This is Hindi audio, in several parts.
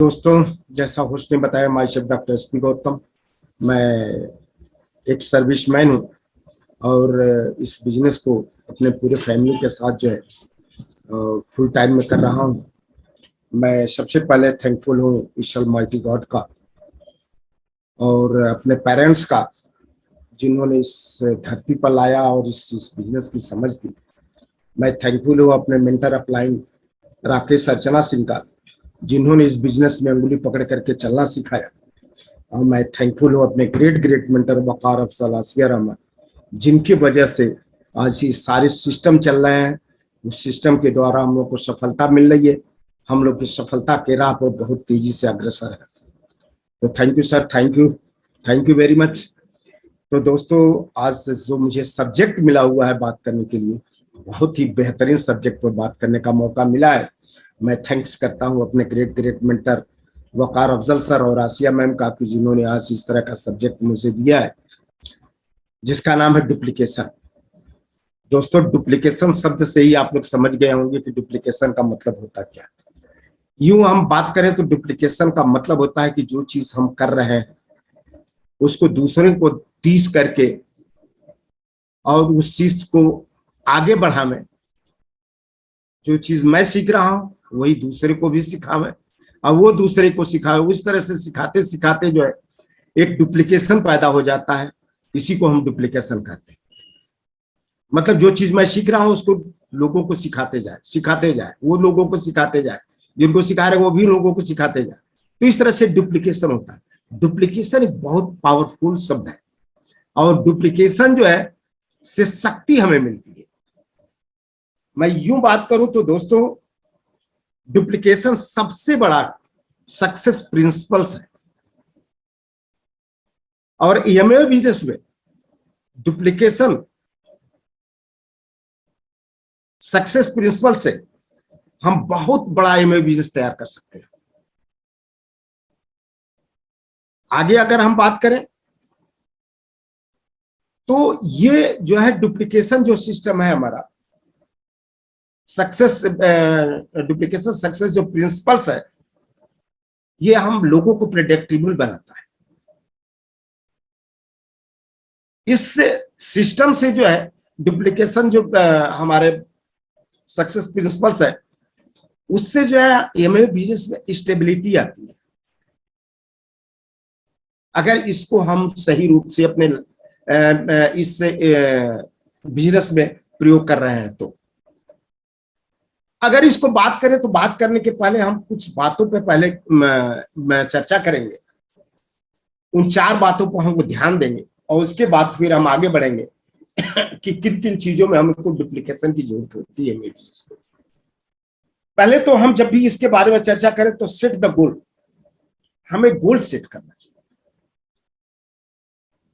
दोस्तों, जैसा होस्ट ने बताया, माई शेफ डॉक्टर एसपी गौतम। मैं एक सर्विसमैन हूँ और इस बिजनेस को अपने पूरे फैमिली के साथ जो है फुल टाइम में कर रहा हूँ। मैं सबसे पहले थैंकफुल हूँ ईश्वर माइटी गॉड का और अपने पेरेंट्स का, जिन्होंने इस धरती पर लाया और इस बिजनेस की समझ दी। मैं थैंकफुल हूँ अपने मेंटर अपलाइन राकेश अर्चना सिंह का, जिन्होंने इस बिजनेस में अंगुली पकड़ करके चलना सिखाया। और मैं थैंकफुल हूँ अपने ग्रेट ग्रेट मेंटर वकार अफजल आसिया रहमान, जिनकी वजह से आज ये सारे सिस्टम चल रहे हैं। उस सिस्टम के द्वारा हम लोग को सफलता मिल रही है। हम लोग की सफलता के राह पर बहुत तेजी से अग्रसर है। तो thank you sir, thank you very much. तो दोस्तों, आज जो मुझे सब्जेक्ट मिला हुआ है बात करने के लिए, बहुत ही बेहतरीन सब्जेक्ट पर बात करने का मौका मिला है। मैं थैंक्स करता हूं अपने ग्रेट ग्रेट मेंटर वकार अफजल सर और आसिया मैम का, जिन्होंने आज इस तरह का सब्जेक्ट मुझे दिया है, जिसका नाम है डुप्लीकेशन। दोस्तों, डुप्लीकेशन शब्द से ही आप लोग समझ गए होंगे कि डुप्लीकेशन का मतलब होता क्या है। यूं हम बात करें तो डुप्लीकेशन का मतलब होता है कि जो चीज हम कर रहे हैं उसको दूसरे को टीज करके और उस चीज को आगे बढ़ावे। जो चीज मैं सीख रहा हूं वही दूसरे को भी सिखावे और वो दूसरे को सिखावे। उस तरह से सिखाते सिखाते जो है एक डुप्लीकेशन पैदा हो जाता है। इसी को हम डुप्लीकेशन कहते हैं। मतलब जो चीज मैं सीख रहा हूं उसको लोगों को सिखाते जाए, वो लोगों को सिखाते जाए, जिनको सिखा रहे वो भी लोगों को सिखाते जाए। तो इस तरह से डुप्लीकेशन होता है। डुप्लीकेशन एक बहुत पावरफुल शब्द है और डुप्लीकेशन जो है से शक्ति हमें मिलती है। मैं यूं बात करूं तो दोस्तों, डुप्लीकेशन सबसे बड़ा सक्सेस प्रिंसिपल्स है और एमवे बिजनेस में डुप्लीकेशन सक्सेस प्रिंसिपल से हम बहुत बड़ा एमवे बिजनेस तैयार कर सकते हैं। आगे अगर हम बात करें तो ये जो है डुप्लीकेशन जो सिस्टम है हमारा, सक्सेस डुप्लीकेशन सक्सेस जो प्रिंसिपल्स है, ये हम लोगों को प्रेडिक्टेबल बनाता है। इस सिस्टम से जो है डुप्लीकेशन जो हमारे सक्सेस प्रिंसिपल्स है, उससे जो है एमवे बिजनेस में स्टेबिलिटी आती है। अगर इसको हम सही रूप से अपने इस बिजनेस में प्रयोग कर रहे हैं तो अगर इसको बात करें तो बात करने के पहले हम कुछ बातों पे पहले चर्चा करेंगे। उन 4 बातों पर हम ध्यान देंगे और उसके बाद फिर हम आगे बढ़ेंगे कि किन किन चीजों में हमको डुप्लीकेशन की जरूरत होती है मेरे बिजनेस में। पहले तो हम जब भी इसके बारे में चर्चा करें तो सेट द गोल। हमें गोल सेट करना चाहिए।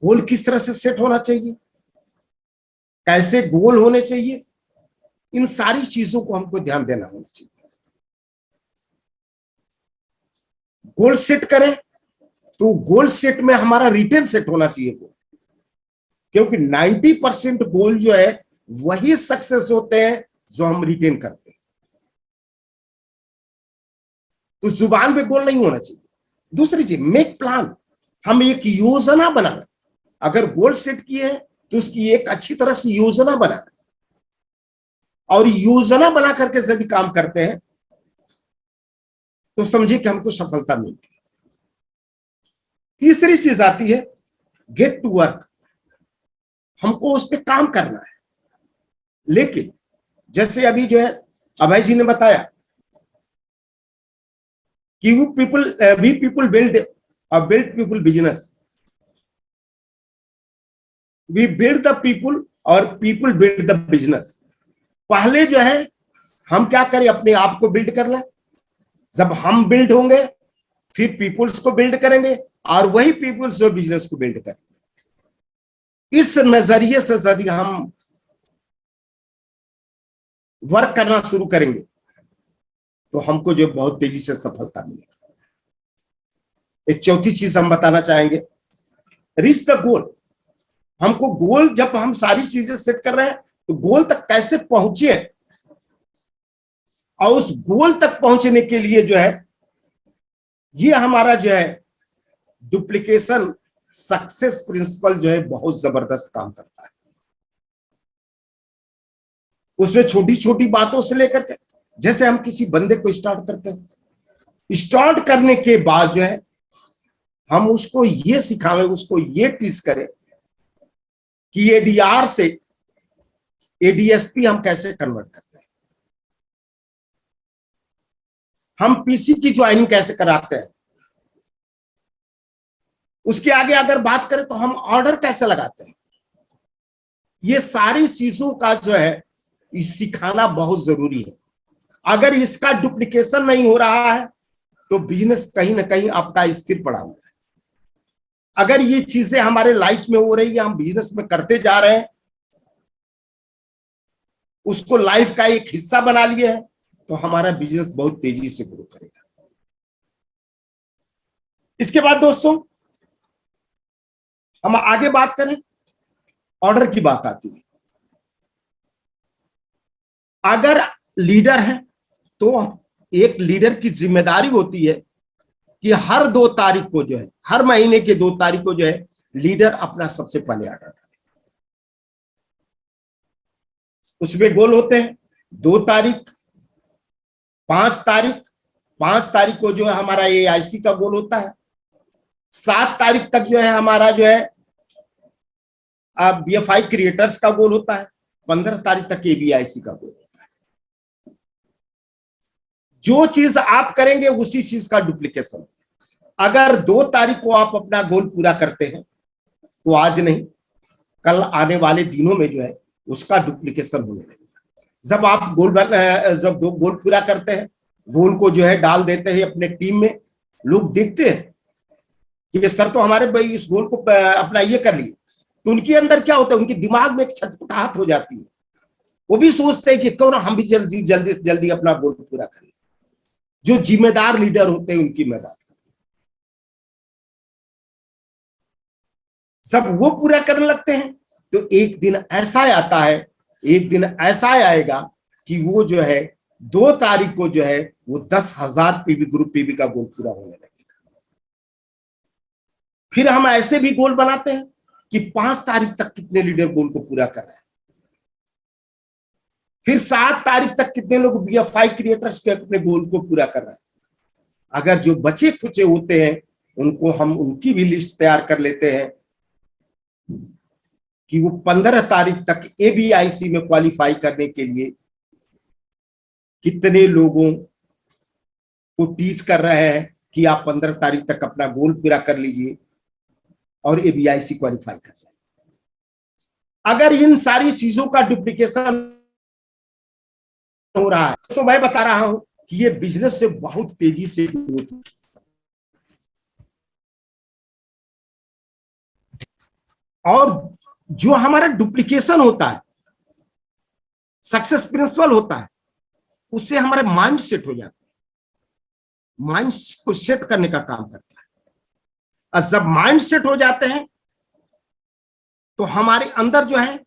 गोल किस तरह से सेट होना चाहिए, कैसे गोल होने चाहिए, इन सारी चीजों को हमको ध्यान देना होना चाहिए। गोल सेट करें तो गोल सेट में हमारा रिटेन सेट होना चाहिए गोल, क्योंकि 90% गोल जो है वही सक्सेस होते हैं जो हम रिटेन करते हैं। तो जुबान पे गोल नहीं होना चाहिए। दूसरी चीज, मेक प्लान। हम एक योजना बनाना। अगर गोल सेट किए हैं तो उसकी एक अच्छी तरह से योजना बनाना, और योजना बना करके यदि काम करते हैं तो समझिए कि हमको सफलता मिलती है। तीसरी चीज आती है गेट टू वर्क। हमको उस पर काम करना है। लेकिन जैसे अभी जो है अभय जी ने बताया कि we people build people business, we build the people और पीपल बिल्ड द बिजनेस। पहले जो है हम क्या करें, अपने आप को बिल्ड कर लें। जब हम बिल्ड होंगे फिर पीपल्स को बिल्ड करेंगे और वही पीपल्स जो बिजनेस को बिल्ड करेंगे। इस नजरिए से यदि हम वर्क करना शुरू करेंगे तो हमको जो बहुत तेजी से सफलता मिलेगी। एक चौथी चीज हम बताना चाहेंगे, रीच द गोल। हमको गोल, जब हम सारी चीजें सेट कर रहे हैं तो गोल तक कैसे पहुंचे, और उस गोल तक पहुंचने के लिए जो है ये हमारा जो है डुप्लीकेशन सक्सेस प्रिंसिपल जो है बहुत जबरदस्त काम करता है। उसमें छोटी छोटी बातों से लेकर के, जैसे हम किसी बंदे को स्टार्ट करते हैं, स्टार्ट करने के बाद जो है हम उसको ये सिखाएं, उसको ये टीच करें कि एडीआर से एडीएसपी हम कैसे कन्वर्ट करते हैं, हम पीसी की ज्वाइनिंग कैसे कराते हैं, उसके आगे अगर बात करें तो हम ऑर्डर कैसे लगाते हैं। ये सारी चीजों का जो है सिखाना बहुत जरूरी है। अगर इसका डुप्लीकेशन नहीं हो रहा है तो बिजनेस कहीं ना कहीं आपका स्थिर पड़ा हुआ है। अगर ये चीजें हमारे लाइफ में हो रही है, हम बिजनेस में करते जा रहे हैं, उसको लाइफ का एक हिस्सा बना लिए है, तो हमारा बिजनेस बहुत तेजी से ग्रो करेगा। इसके बाद दोस्तों हम आगे बात करें, ऑर्डर की बात आती है। अगर लीडर है तो एक लीडर की जिम्मेदारी होती है कि हर 2 तारीख को जो है, हर महीने के 2 तारीख को जो है लीडर अपना सबसे पहले ऑर्डर करे। उसमें गोल होते हैं 2 तारीख, 5 तारीख, 5 तारीख को जो है हमारा एआईसी का गोल होता है, 7 तारीख तक जो है हमारा जो है बीएफआई क्रिएटर्स का गोल होता है, 15 तारीख तक एबीआईसी का गोल होता है। जो चीज आप करेंगे उसी चीज का डुप्लीकेशन। अगर 2 तारीख को आप अपना गोल पूरा करते हैं तो आज नहीं, कल आने वाले दिनों में जो है उसका डुप्लीकेशन होने लगेगा। जब आप जब 2 गोल पूरा करते हैं, गोल को जो है डाल देते हैं अपने टीम में, लोग देखते हैं कि सर तो हमारे भाई इस गोल को अपना ये कर लिए, तो उनके अंदर क्या होता है, उनके दिमाग में एक छटपटाहट हो जाती है। वो भी सोचते हैं कि क्यों ना हम भी जल्दी जल्दी से जल्दी अपना गोल पूरा करें। जो जिम्मेदार लीडर होते हैं उनकी मैं बात करूं, जब वो पूरा करने लगते हैं तो एक दिन ऐसा आता है, एक दिन ऐसा आएगा कि वो जो है 2 तारीख को जो है वो 10,000 पीवी ग्रुप पीवी का गोल पूरा होने लगेगा। फिर हम ऐसे भी गोल बनाते हैं कि 5 तारीख तक कितने लीडर गोल को पूरा कर रहे हैं, फिर 7 तारीख तक कितने लोग बीएफआई क्रिएटर्स के अपने गोल को पूरा कर रहे हैं। अगर जो बचे खुचे होते हैं उनको हम उनकी भी लिस्ट तैयार कर लेते हैं कि वो 15 तारीख तक एबीआईसी में क्वालिफाई करने के लिए कितने लोगों को टीच कर रहे हैं कि आप 15 तारीख तक अपना गोल पूरा कर लीजिए और एबीआईसी क्वालिफाई कर जाए। अगर इन सारी चीजों का डुप्लीकेशन हो रहा है तो मैं बता रहा हूं कि ये बिजनेस से बहुत तेजी से ग्रोथ। और जो हमारा डुप्लीकेशन होता है, सक्सेस प्रिंसिपल होता है, उससे हमारे माइंड सेट हो जाता है, माइंड को सेट करने का काम करता है। और जब माइंड सेट हो जाते हैं तो हमारे अंदर जो है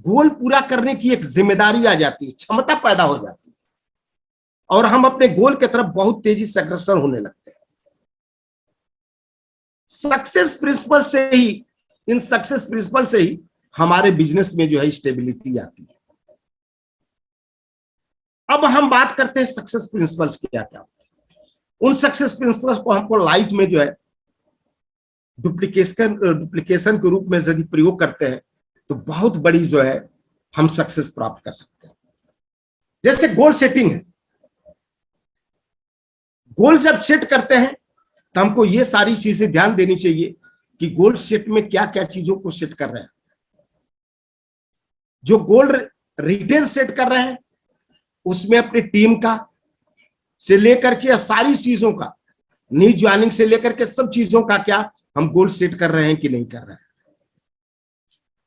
गोल पूरा करने की एक जिम्मेदारी आ जाती है, क्षमता पैदा हो जाती है और हम अपने गोल की तरफ बहुत तेजी से अग्रसर होने लगते हैं। सक्सेस प्रिंसिपल से ही, इन सक्सेस प्रिंसिपल से ही हमारे बिजनेस में जो है स्टेबिलिटी आती है। अब हम बात करते हैं सक्सेस प्रिंसिपल्स क्या क्या होते हैं। उन सक्सेस प्रिंसिपल्स को हमको लाइफ में जो है डुप्लीकेशन के रूप में यदि प्रयोग करते हैं तो बहुत बड़ी जो है हम सक्सेस प्राप्त कर सकते हैं। जैसे गोल सेटिंग है, गोल जब सेट करते हैं तो हमको ये सारी चीजें ध्यान देनी चाहिए कि गोल सेट में क्या क्या चीजों को सेट कर रहे हैं। जो गोल रिटेन सेट कर रहे हैं उसमें अपनी टीम का से लेकर के सारी चीजों का, न्यू ज्वाइनिंग से लेकर के सब चीजों का क्या हम गोल सेट कर रहे हैं कि नहीं कर रहे हैं।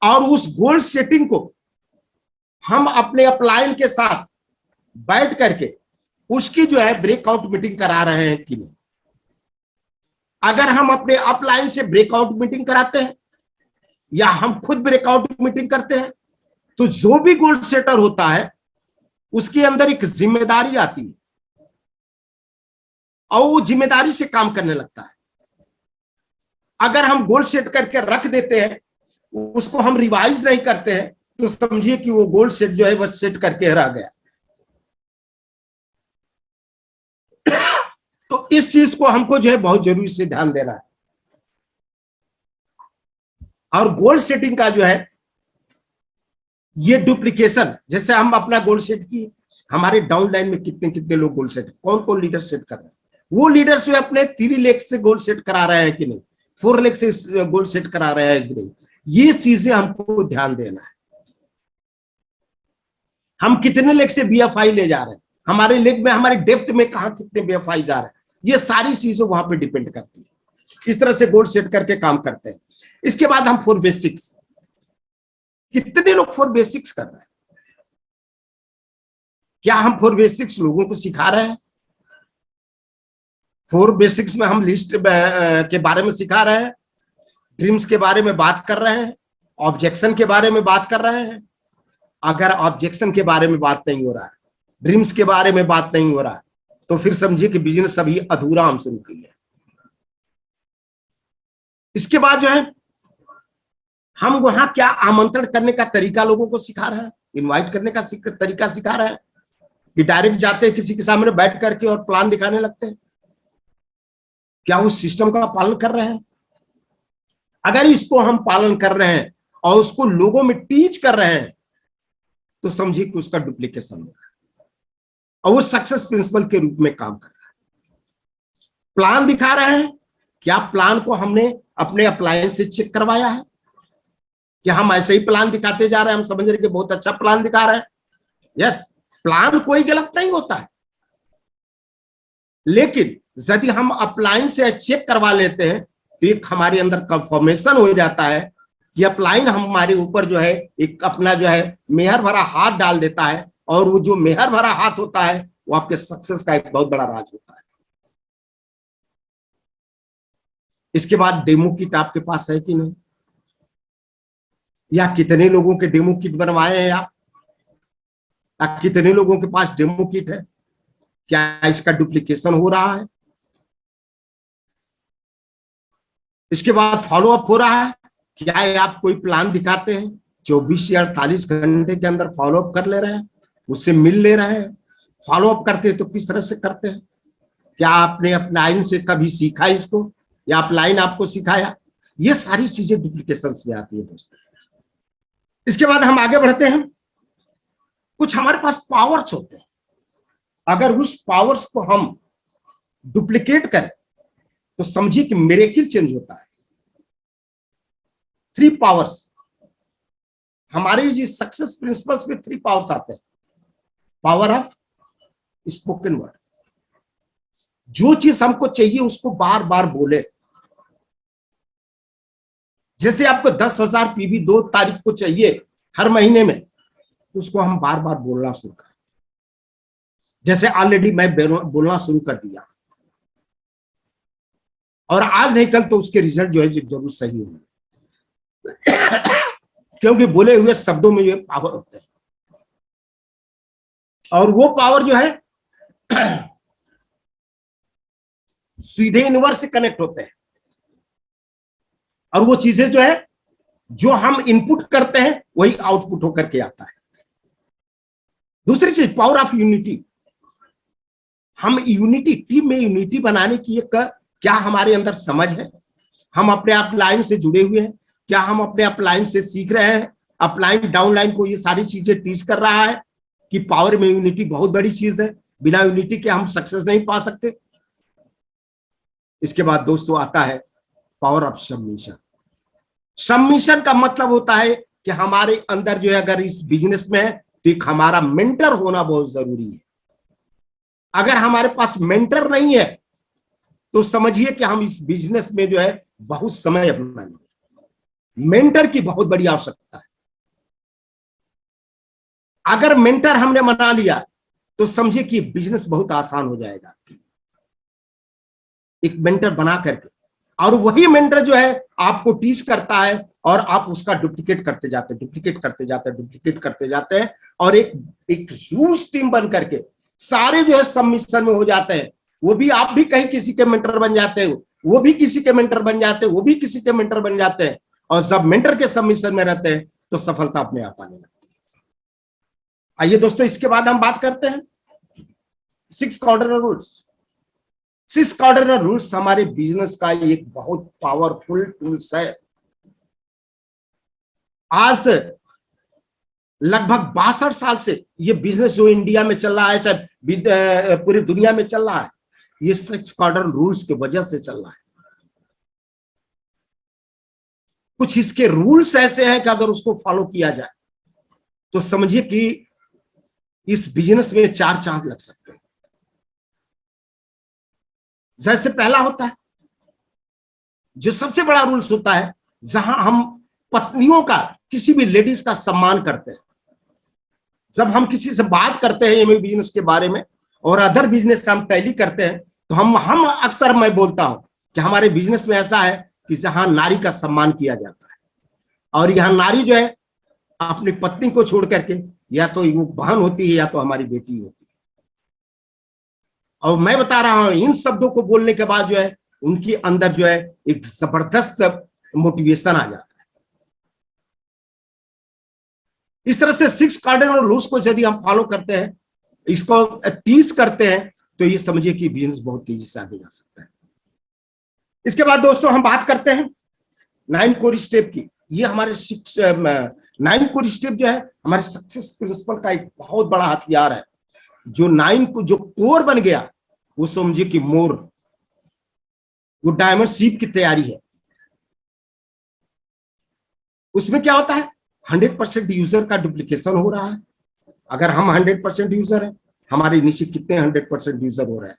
और उस गोल सेटिंग को हम अपने अपलाइन के साथ बैठ करके उसकी जो है ब्रेकआउट मीटिंग करा रहे हैं कि नहीं। अगर हम अपने अपलाइन से ब्रेकआउट मीटिंग कराते हैं या हम खुद ब्रेकआउट मीटिंग करते हैं तो जो भी गोल सेटर होता है उसके अंदर एक जिम्मेदारी आती है और वो जिम्मेदारी से काम करने लगता है। अगर हम गोल सेट करके रख देते हैं, उसको हम रिवाइज नहीं करते हैं, तो समझिए कि वो गोल सेट जो है बस सेट करके रह गया। तो इस चीज को हमको जो है बहुत जरूरी से ध्यान देना है। और गोल सेटिंग का जो है ये डुप्लीकेशन, जैसे हम अपना गोल सेट की, हमारे डाउन लाइन में कितने कितने लोग गोल सेट, कौन कौन लीडर सेट कर रहे हैं, वो लीडर जो है अपने 3 लेग से गोल सेट करा रहे हैं कि नहीं, 4 लेग से गोल सेट करा रहे हैं कि नहीं, ये चीजें हमको ध्यान देना है। हम कितने लेग से बीएफआई ले जा रहे हैं, हमारे लेग में, हमारे डेप्थ में कहां कितने बीएफआई जा रहे हैं, ये सारी चीजें वहां पे डिपेंड करती है। इस तरह से गोल सेट करके काम करते हैं। इसके बाद हम 4 बेसिक्स, कितने लोग 4 बेसिक्स कर रहे हैं, क्या हम 4 बेसिक्स लोगों को सिखा रहे हैं? 4 बेसिक्स में हम लिस्ट के बारे में सिखा रहे हैं, ड्रीम्स के बारे में बात कर रहे हैं, ऑब्जेक्शन के बारे में बात कर रहे हैं। अगर ऑब्जेक्शन के बारे में बात नहीं हो रहा है, ड्रीम्स के बारे में बात नहीं हो रहा है, तो फिर समझिए कि बिजनेस अभी अधूरा हम शुरू की है। इसके बाद जो है हम वहां क्या आमंत्रण करने का तरीका लोगों को सिखा रहे हैं, इनवाइट करने का तरीका सिखा रहे हैं, कि डायरेक्ट जाते हैं किसी के सामने बैठ करके और प्लान दिखाने लगते हैं, क्या उस सिस्टम का पालन कर रहे हैं? अगर इसको हम पालन कर रहे हैं और उसको लोगों में टीच कर रहे हैं, तो समझिए कि उसका डुप्लीकेशन हो रहा है और वो सक्सेस प्रिंसिपल के रूप में काम कर रहा है। प्लान दिखा रहे हैं, क्या प्लान को हमने अपने अप्लायंस से चेक करवाया है, कि हम ऐसे ही प्लान दिखाते जा रहे हैं, हम समझ रहे कि बहुत अच्छा प्लान दिखा रहे हैं। यस, प्लान कोई गलत नहीं होता है, लेकिन यदि हम अप्लायंस से चेक करवा लेते हैं, तो एक हमारे अंदर कंफर्मेशन हो जाता है कि अप्लायंस हमारे ऊपर जो है एक अपना जो है मेहर भरा हाथ डाल देता है, और वो जो मेहर भरा हाथ होता है वो आपके सक्सेस का एक बहुत बड़ा राज होता है। इसके बाद डेमो किट आपके पास है कि नहीं, या कितने लोगों के डेमो किट बनवाए हैं आप, कितने लोगों के पास डेमो किट है, क्या इसका डुप्लीकेशन हो रहा है? इसके बाद फॉलोअप हो रहा है, क्या आप कोई प्लान दिखाते हैं 24 या 48 घंटे के अंदर फॉलोअप कर ले रहे हैं, उससे मिल ले रहे हैं? फॉलोअप करते हैं तो किस तरह से करते हैं? क्या आपने अपलाइन से कभी सीखा इसको, या अपलाइन आपको सिखाया? ये सारी चीजें डुप्लीकेशंस में आती है दोस्तों। इसके बाद हम आगे बढ़ते हैं। कुछ हमारे पास पावर्स होते हैं, अगर उस पावर्स को हम डुप्लीकेट करें तो समझिए कि मिरेकल चेंज होता है। 3 पावर्स हमारे जी सक्सेस प्रिंसिपल्स में 3 पावर्स आते हैं। पावर ऑफ स्पोकन वर्ड, जो चीज हमको चाहिए उसको बार बार बोले। जैसे आपको 10,000 पीवी 2 तारीख को चाहिए हर महीने में, उसको हम बार बार बोलना शुरू करें। जैसे ऑलरेडी मैं बोलना शुरू कर दिया, और आज नहीं कल तो उसके रिजल्ट जो है जरूर सही होंगे, क्योंकि बोले हुए शब्दों में ये पावर होते हैं। और वो पावर जो है सीधे यूनिवर्स से कनेक्ट होते हैं, और वो चीजें जो है जो हम इनपुट करते हैं वही आउटपुट होकर के आता है। दूसरी चीज पावर ऑफ यूनिटी, हम यूनिटी, टीम में यूनिटी बनाने की एक क्या हमारे अंदर समझ है, हम अपने अपलाइन से जुड़े हुए हैं, क्या हम अपने अपलाइन से सीख रहे हैं, अपलाइन डाउनलाइन को ये सारी चीजें टीच कर रहा है कि पावर में यूनिटी बहुत बड़ी चीज है, बिना यूनिटी के हम सक्सेस नहीं पा सकते। इसके बाद दोस्तों आता है पावर ऑफ सबमिशन। सबमिशन का मतलब होता है कि हमारे अंदर जो है अगर इस बिजनेस में है तो एक हमारा मेंटर होना बहुत जरूरी है। अगर हमारे पास मेंटर नहीं है तो समझिए कि हम इस बिजनेस में जो है बहुत समय अपना लेंगे। मेंटर की बहुत बड़ी आवश्यकता है। अगर मेंटर हमने बना लिया तो समझिए कि बिजनेस बहुत आसान हो जाएगा, एक मेंटर बना करके। और वही मेंटर जो है आपको टीच करता है और आप उसका डुप्लीकेट करते जाते हैं, डुप्लीकेट करते जाते हैं, डुप्लीकेट करते जाते हैं, और एक ह्यूज टीम बन करके सारे जो है सबमिशन में हो जाते हैं। वो भी आप भी कहीं किसी के मेंटर बन जाते हो, वो भी किसी के मेंटर बन जाते हैं, वो भी किसी के मेंटर बन जाते हैं, और जब मेंटर के सबमिशन में रहते हैं तो सफलता अपने आप आने लगती है। आइए दोस्तों, इसके बाद हम बात करते हैं 6 कार्डिनल रूल्स। 6 कार्डिनल रूल्स हमारे बिजनेस का एक बहुत पावरफुल टूल्स है। आज लगभग 62 साल से ये बिजनेस जो इंडिया में चल रहा है, चाहे पूरी दुनिया में चल रहा है, ये 6 कार्डिनल रूल्स की वजह से चल रहा है। कुछ इसके रूल्स ऐसे हैं कि अगर उसको फॉलो किया जाए तो समझिए कि इस बिजनेस में 4 चांद लग सकते हैं। जैसे पहला होता है, जो सबसे बड़ा रूल्स होता है, जहां हम पत्नियों का, किसी भी लेडीज का सम्मान करते हैं। जब हम किसी से बात करते हैं एमए बिजनेस के बारे में और अदर बिजनेस का हम टैली करते हैं, तो हम अक्सर, मैं बोलता हूं कि हमारे बिजनेस में ऐसा है कि जहां नारी का सम्मान किया जाता है, और यहां नारी जो है अपनी पत्नी को छोड़ करके, या तो वो बहन होती है या तो हमारी बेटी होती है। और मैं बता रहा हूं, इन शब्दों को बोलने के बाद जो है उनके अंदर जो है एक जबरदस्त मोटिवेशन आ जाता है। इस तरह से 6 कार्डिनल रूल्स को यदि हम फॉलो करते हैं, इसको टीज करते हैं, तो ये समझिए कि बिजनेस बहुत तेजी से आगे जा सकता है। इसके बाद दोस्तों हम बात करते हैं 9 कोर स्टेप की। ये हमारे 9 कोर स्टेप जो है हमारे सक्सेस प्रिंसिपल का एक बहुत बड़ा हथियार है। जो 9 को जो कोर बन गया, वो समझिए कि मोर, वो डायमंड सीप की तैयारी है। उसमें क्या होता है, 100% यूजर का डुप्लीकेशन हो रहा है। अगर हम 100% यूजर है, हमारे नीचे कितने 100% यूजर हो रहे हैं?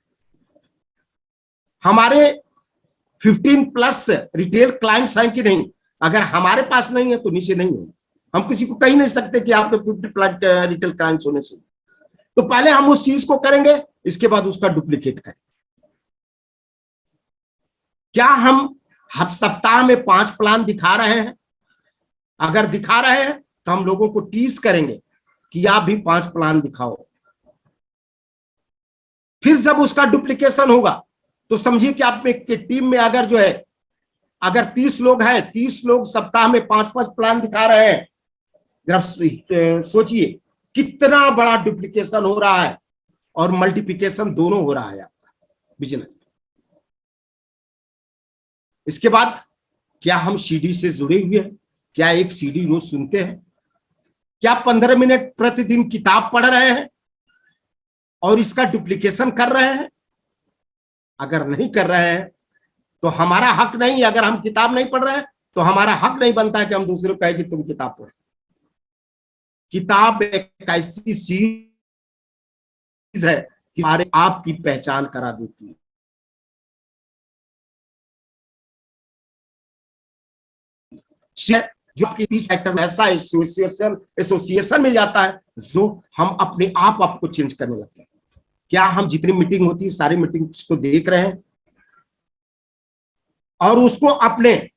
हमारे 15+ रिटेल क्लाइंट्स हैं कि नहीं? अगर हमारे पास नहीं है तो नीचे नहीं है। हम किसी को कह नहीं सकते कि आपके 50+ रिटेल क्लाइंट्स होने चाहिए। तो पहले हम उस चीज को करेंगे, इसके बाद उसका डुप्लीकेट करें। क्या हम सप्ताह में 5 प्लान दिखा रहे हैं? अगर दिखा रहे हैं तो हम लोगों को टीज करेंगे कि आप भी 5 प्लान दिखाओ। फिर जब उसका डुप्लीकेशन होगा तो समझिए कि आप में टीम में अगर जो है, अगर 30 लोग हैं, 30 लोग सप्ताह में 5-5 प्लान दिखा रहे हैं, जरा सोचिए कितना बड़ा डुप्लीकेशन हो रहा है और मल्टीप्लिकेशन दोनों हो रहा है आपका बिजनेस। इसके बाद क्या हम सीडी से जुड़े हुए हैं? क्या एक सीडी रोज सुनते हैं? क्या 15 मिनट प्रतिदिन किताब पढ़ रहे हैं और इसका डुप्लीकेशन कर रहे हैं? अगर नहीं कर रहे हैं तो हमारा हक नहीं, अगर हम किताब नहीं पढ़ रहे हैं तो हमारा हक नहीं बनता है कि हम दूसरे को कहें कि तुम किताब पढ़ो। किताब एक ऐसी चीज है कि हमारे आप की पहचान करा देती है। जो किसी सेक्टर में ऐसा एसोसिएशन मिल जाता है जो हम अपने आप आपको चेंज करने लगते हैं। क्या हम जितनी मीटिंग होती है सारी मीटिंग को देख रहे हैं और उसको अपने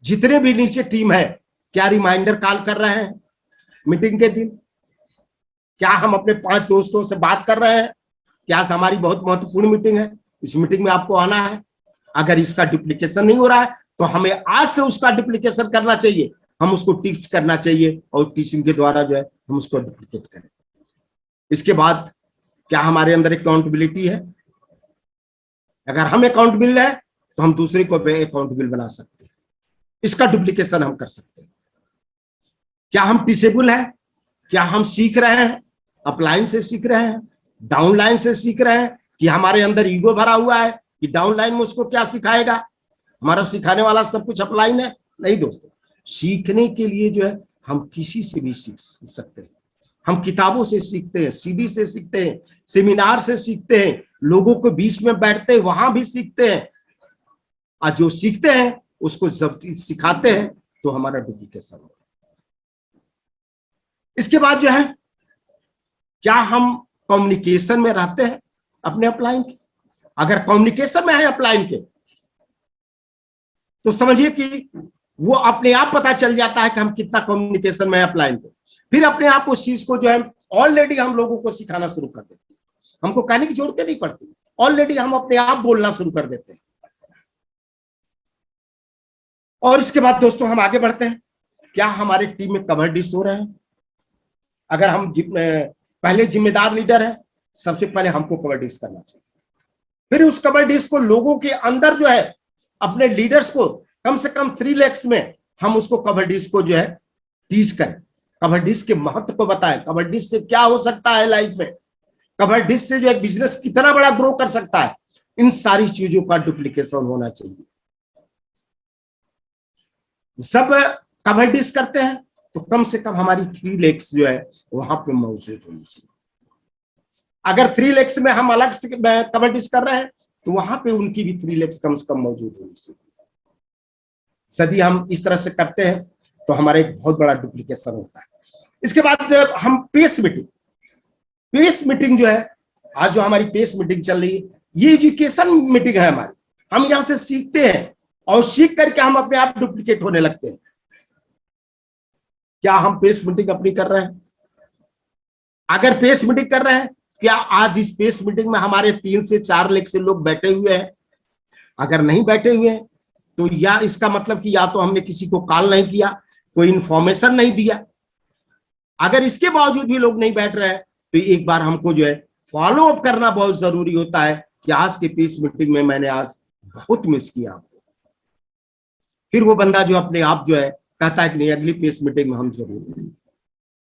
जितने भी नीचे टीम है, क्या रिमाइंडर कॉल कर रहे हैं मीटिंग के दिन? क्या हम अपने 5 दोस्तों से बात कर रहे हैं क्या हमारी बहुत महत्वपूर्ण मीटिंग है, इस मीटिंग में आपको आना है? अगर इसका डुप्लीकेशन नहीं हो रहा है तो हमें आज से उसका डुप्लीकेशन करना चाहिए, हम उसको टीच करना चाहिए और टीचिंग के द्वारा जो है हम उसको डुप्लीकेट करें। इसके बाद क्या हमारे अंदर अकाउंटेबिलिटी है? अगर हम अकाउंटेबल है तो हम दूसरे को अकाउंटेबल बना सकते हैं, इसका डुप्लीकेशन हम कर सकते हैं। क्या हम टीचेबल है? क्या हम सीख रहे हैं, अपलाइन से सीख रहे हैं, डाउनलाइन से सीख रहे हैं, कि हमारे अंदर ईगो भरा हुआ है कि डाउनलाइन में उसको क्या सिखाएगा, हमारा सिखाने वाला सब कुछ अपलाइन है? नहीं दोस्तों, सीखने के लिए जो है हम किसी से भी सीख सकते हैं। हम किताबों से सीखते हैं, सीडी से सीखते हैं, सेमिनार से सीखते हैं, लोगों के बीच में बैठते हैं वहां भी सीखते हैं, और जो सीखते हैं उसको जब सिखाते हैं तो हमारा डुप्लीकेशन होगा। इसके बाद जो है, क्या हम कम्युनिकेशन में रहते हैं अपने अपलाइन के? अगर कम्युनिकेशन में है अपलाइन के तो समझिए कि वो अपने आप पता चल जाता है कि हम कितना कम्युनिकेशन में है अपलाइन पे। फिर अपने आप उस चीज को जो है ऑलरेडी हम लोगों को सिखाना शुरू कर देते हैं। हमको कहने की जरूरत नहीं पड़ती, ऑलरेडी हम अपने आप बोलना शुरू कर देते हैं। और इसके बाद दोस्तों हम आगे बढ़ते हैं। क्या हमारे टीम में कवर डिश हो रहे हैं? अगर हम पहले जिम्मेदार लीडर है, सबसे पहले हमको कवर डिश करना चाहिए। फिर उस कवर डिश को लोगों के अंदर जो है, अपने लीडर्स को कम से कम 3 lakhs में हम उसको कवर डिश को जो है टीच करें, कवर डिश के महत्व को बताएं, कवर डिश से क्या हो सकता है लाइफ में, कवर डिश से जो एक बिजनेस कितना बड़ा ग्रो कर सकता है। इन सारी चीजों का डुप्लीकेशन होना चाहिए। जब कवर डिश करते हैं तो कम से कम हमारी 3 lakhs जो है वहां पे मौजूद होनी चाहिए। अगर 3 lakhs में हम अलग से कवर डिश कर रहे हैं तो वहां पे उनकी भी 3 lakhs कम से कम मौजूद होनी चाहिए। यदि हम इस तरह से करते हैं तो हमारा एक बहुत बड़ा डुप्लीकेशन होता है। इसके बाद हम पेस मीटिंग जो है, आज जो हमारी पेस मीटिंग चल रही है, ये एजुकेशन मीटिंग है हमारी। हम यहां से सीखते हैं और सीख करके हम अपने आप डुप्लीकेट होने लगते हैं। क्या हम पेस मीटिंग अपनी कर रहे हैं? अगर पेस मीटिंग कर रहे हैं, क्या आज इस पेस मीटिंग में हमारे 3 से 4 लाख से लोग बैठे हुए हैं? अगर नहीं बैठे हुए हैं तो या इसका मतलब कि या तो हमने किसी को कॉल नहीं किया, कोई इंफॉर्मेशन नहीं दिया। अगर इसके बावजूद भी लोग नहीं बैठ रहे हैं तो एक बार हमको जो है फॉलो अप करना बहुत जरूरी होता है कि आज के पेस मीटिंग में मैंने आज बहुत मिस किया। फिर वो बंदा जो अपने आप जो है कहता है कि नहीं, अगली पेस मीटिंग में हम जरूर हैं।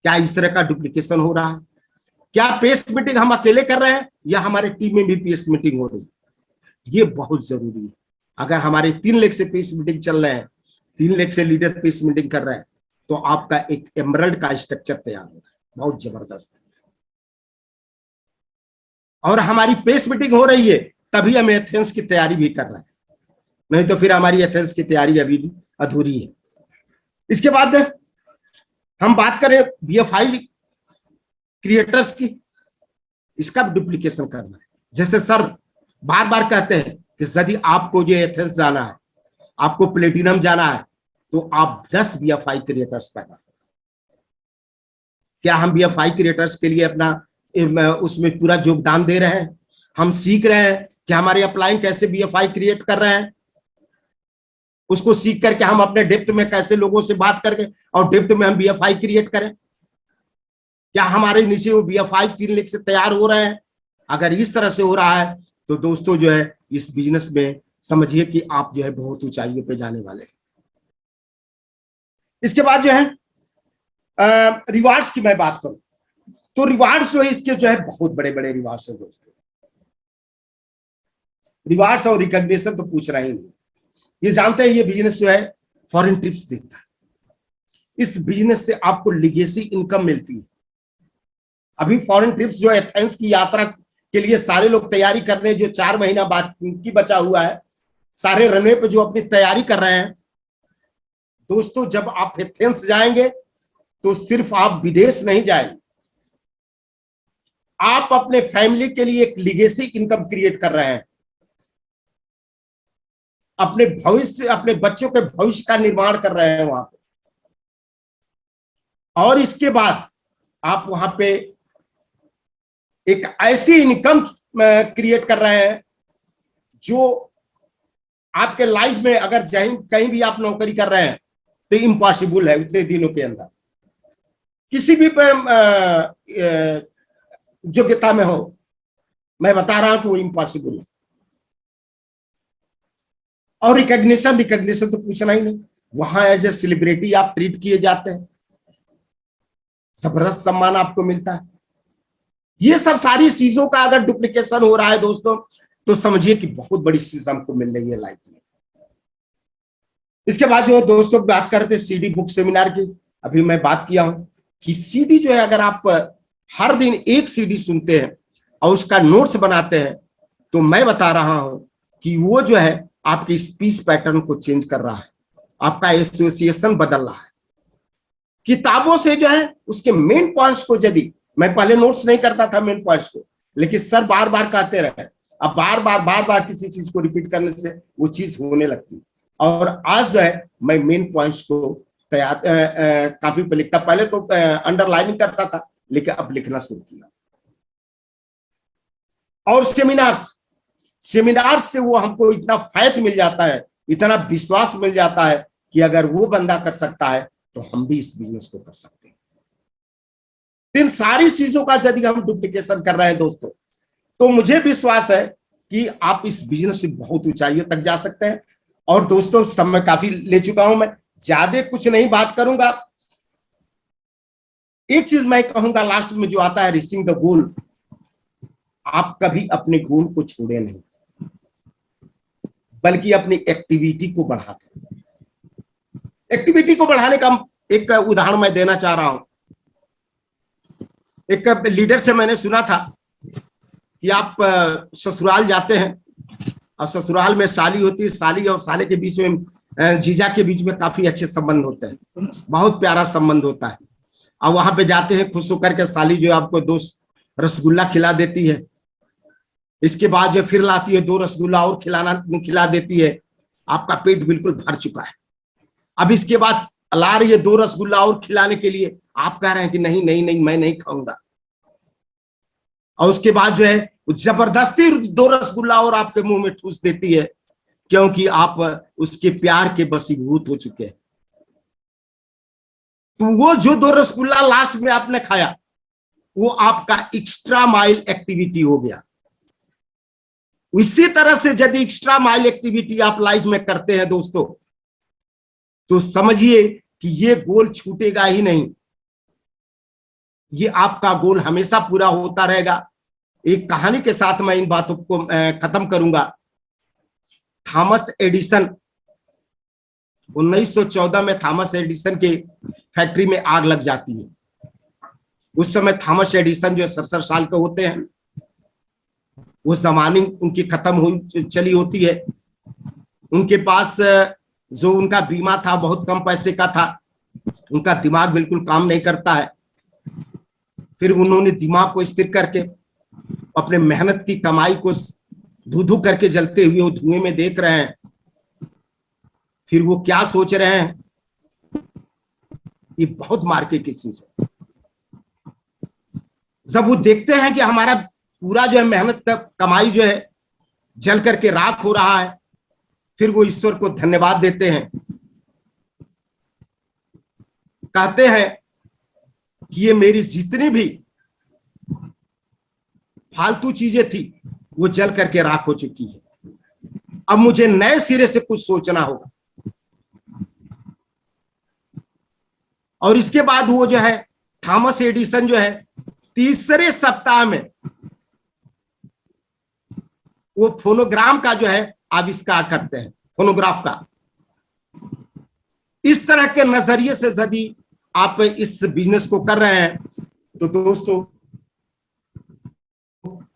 क्या इस तरह का डुप्लीकेशन हो रहा है? क्या पेस मीटिंग हम अकेले कर रहे हैं या हमारे टीम में भी पेस मीटिंग हो रही है? ये बहुत जरूरी है। अगर हमारे 3 लाख से पेस मीटिंग चल रहे हैं, 3 लाख से लीडर पेस मीटिंग कर रहे हैं, तो आपका एक एमरल्ड का स्ट्रक्चर तैयार हो रहा है, बहुत जबरदस्त है। और हमारी पेस मीटिंग हो रही है तभी हम एथेंस की तैयारी भी कर रहे हैं, नहीं तो फिर हमारी एथेंस की तैयारी अभी भी अधूरी है। इसके बाद हम बात करें BFI क्रिएटर्स की, इसका डुप्लीकेशन करना है। जैसे सर बार बार कहते हैं कि यदि आपको जो एथेंस जाना है, आपको प्लेटिनम जाना है, तो आप 10 BFI क्रिएटर्स पैदा करें। क्या हम BFI क्रिएटर्स के लिए अपना उसमें पूरा योगदान दे रहे हैं? हम सीख रहे हैं कि हमारे अपलाइन कैसे BFI क्रिएट कर रहे हैं, उसको सीख करके हम अपने डेप्थ में कैसे लोगों से बात करके और डेप्थ में हम BFI क्रिएट करें। क्या हमारे नीचे वो BFI 3 लाख से तैयार हो रहे हैं? अगर इस तरह से हो रहा है तो दोस्तों जो है इस बिजनेस में समझिए कि आप जो है बहुत ऊंचाइयों पे जाने वाले हैं। इसके बाद जो है रिवार्ड्स की मैं बात करूं तो रिवार्ड्स जो है इसके जो है बहुत बड़े बड़े रिवार्ड्स है दोस्तों। रिवार्ड्स और रिकॉग्निशन तो पूछ रहे ही नहीं। ये जानते हैं ये बिजनेस जो है फॉरेन ट्रिप्स देता है। इस बिजनेस से आपको लीगेसी इनकम मिलती है। अभी फॉरेन ट्रिप्स जो है एथेंस की यात्रा के लिए सारे लोग तैयारी कर रहे हैं, जो 4 महीना बाद की बचा हुआ है, सारे रनवे पे जो अपनी तैयारी कर रहे हैं। दोस्तों जब आप एथेंस जाएंगे तो सिर्फ आप विदेश नहीं जाएंगे, आप अपने फैमिली के लिए एक लीगेसी इनकम क्रिएट कर रहे हैं। अपने भविष्य, अपने बच्चों के भविष्य का निर्माण कर रहे हैं वहां पे। और इसके बाद आप वहां पे एक ऐसी इनकम क्रिएट कर रहे हैं जो आपके लाइफ में अगर कहीं भी आप नौकरी कर रहे हैं तो इम्पॉसिबल है उतने दिनों के अंदर, किसी भी योग्यता में हो, मैं बता रहा हूं कि वो इम्पॉसिबल है। और रिकॉग्निशन तो पूछना ही नहीं, वहां एज ए सेलिब्रिटी आप ट्रीट किए जाते हैं, जबरदस्त सम्मान आपको मिलता है। ये सब सारी चीजों का अगर डुप्लीकेशन हो रहा है दोस्तों तो समझिए कि बहुत बड़ी चीज हमको मिल रही है लाइफ में। इसके बाद जो है दोस्तों बात करते हैं CD बुक सेमिनार की। अभी मैं बात किया हूं कि CD जो है अगर आप हर दिन एक CD सुनते हैं और उसका नोट्स बनाते हैं तो मैं बता रहा हूं कि वो जो है आपके स्पीच पैटर्न को चेंज कर रहा है, आपका एसोसिएशन बदल रहा है। किताबों से जो है उसके मेन पॉइंट्स को, यदि मैं पहले नोट्स नहीं करता था मेन पॉइंट्स को, लेकिन सर बार बार कहते रहे, अब बार बार किसी चीज को रिपीट करने से वो चीज होने लगती है। और आज जो है मैं मेन पॉइंट्स को तैयार कॉपी पे लिखता, पहले तो अंडरलाइनिंग करता था लेकिन अब लिखना शुरू किया। और सेमिनार्स से वो हमको इतना फायदा मिल जाता है, इतना विश्वास मिल जाता है कि अगर वो बंदा कर सकता है तो हम भी इस बिजनेस को कर सकते हैं। इन सारी चीजों का यदि हम डुप्लीकेशन कर रहे हैं दोस्तों, तो मुझे विश्वास है कि आप इस बिजनेस से बहुत ऊंचाइयों तक जा सकते हैं। और दोस्तों, समय काफी ले चुका हूं, मैं ज्यादा कुछ नहीं बात करूंगा। एक चीज मैं कहूंगा लास्ट में जो आता है, रीचिंग द गोल। आप कभी अपने गोल को छोड़े नहीं, बल्कि अपनी एक्टिविटी को बढ़ाते हैं। एक्टिविटी को बढ़ाने का एक उदाहरण मैं देना चाह रहा हूं। एक लीडर से मैंने सुना था कि आप ससुराल जाते हैं और ससुराल में साली होती है, साली और साले के बीच में, जीजा के बीच में काफी अच्छे संबंध होते हैं, बहुत प्यारा संबंध होता है। और वहां पे जाते हैं, खुश होकर के साली जो आपको 2 रसगुल्ला खिला देती है, इसके बाद जो फिर लाती है 2 रसगुल्ला और खिला देती है। आपका पेट बिल्कुल भर चुका है। अब इसके बाद ला रही है 2 रसगुल्ला और खिलाने के लिए, आप कह रहे हैं कि नहीं नहीं नहीं, मैं नहीं खाऊंगा। और उसके बाद जो है जबरदस्ती 2 रसगुल्ला और आपके मुंह में ठूस देती है, क्योंकि आप उसके प्यार के वशीभूत हो चुके हैं। तो वो जो 2 रसगुल्ला लास्ट में आपने खाया, वो आपका एक्स्ट्रा माइल एक्टिविटी हो गया। इसी तरह से यदि एक्स्ट्रा माइल एक्टिविटी आप लाइफ में करते हैं दोस्तों, तो समझिए कि ये गोल छूटेगा ही नहीं, ये आपका गोल हमेशा पूरा होता रहेगा। एक कहानी के साथ मैं इन बातों को खत्म करूंगा। थॉमस एडिसन, 1914 में थॉमस एडिसन के फैक्ट्री में आग लग जाती है। उस समय थॉमस एडिसन जो 67 साल के होते हैं, वो जमानी उनकी खत्म हुई चली होती है। उनके पास जो उनका बीमा था बहुत कम पैसे का था, उनका दिमाग बिल्कुल काम नहीं करता है। फिर उन्होंने दिमाग को स्थिर करके अपने मेहनत की कमाई को धू धू करके जलते हुए वो धुएं में देख रहे हैं। फिर वो क्या सोच रहे हैं, ये बहुत मार्के की चीज है। जब वो देखते हैं कि हमारा पूरा जो है मेहनत कमाई जो है जल करके राख हो रहा है, फिर वो ईश्वर को धन्यवाद देते हैं। कहते हैं कि ये मेरी जितनी भी फालतू चीजें थी वो जल करके राख हो चुकी है, अब मुझे नए सिरे से कुछ सोचना होगा। और इसके बाद वो जो है थॉमस एडिसन जो है 3रे सप्ताह में वो फोनोग्राम का जो है आविष्कार करते हैं, फोनोग्राफ का। इस तरह के नजरिए से यदि आप इस बिजनेस को कर रहे हैं तो दोस्तों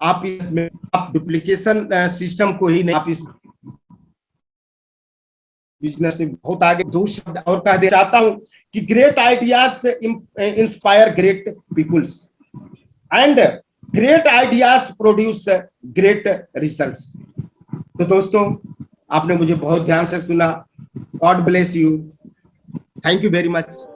आप इसमें आप डुप्लीकेशन सिस्टम को ही नहीं, आप इस बिजनेस से बहुत आगे। 2 शब्द और कह देना चाहता हूं कि great ideas inspire great peoples and great ideas produce great results. तो दोस्तों, आपने मुझे बहुत ध्यान से सुना। God bless you. Thank you very much.